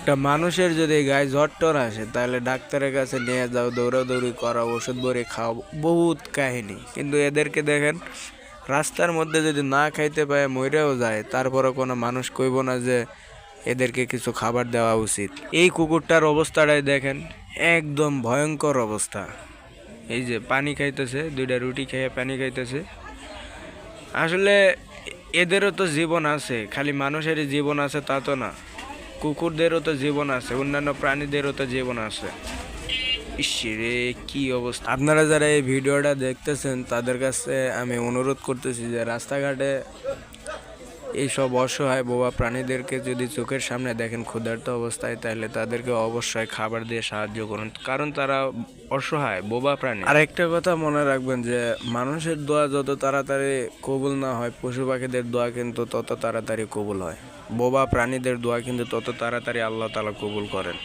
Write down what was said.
একটা মানুষের যদি গায়ে জ্বর টর আসে তাহলে ডাক্তারের কাছে নিয়ে যাও, দৌড়াদৌড়ি করা, ওষুধ ভরে খাও, বহুত কাহিনী। কিন্তু এদেরকে দেখেন, রাস্তার মধ্যে যদি না খাইতে পায় মরেও যায়, তারপরে কোনো মানুষ কইব না যে এদেরকে কিছু খাবার দেওয়া উচিত। এই কুকুরটার অবস্থাটাই দেখেন, একদম ভয়ঙ্কর অবস্থা। এই যে পানি খাইতেছে, দুইটা রুটি খেয়ে পানি খাইতেছে। আসলে এদেরও তো জীবন আছে, খালি মানুষেরই জীবন আছে তা তো না, কুকুরদেরও তো জীবন আছে, অন্যান্য প্রাণীদেরও তো জীবন আছে। ইসরে কি অবস্থা! আপনারা যারা এই ভিডিওটা দেখতেছেন তাদের কাছে আমি অনুরোধ করতেছি যে রাস্তাঘাটে এইসব অসহায় বোবা প্রাণীদেরকে যদি চোখের সামনে দেখেন ক্ষুধার্ত অবস্থায়, তাহলে তাদেরকে অবশ্যই খাবার দিয়ে সাহায্য করুন, কারণ তারা অসহায় বোবা প্রাণী। আর একটা কথা মনে রাখবেন যে মানুষের দোয়া যত তাড়াতাড়ি কবুল না হয়, পশু পাখিদের দোয়া কিন্তু তত তাড়াতাড়ি কবুল হয়। বোবা প্রাণীদের দোয়া কিন্তু তত তাড়াতাড়ি আল্লাহ তাআলা কবুল করেন।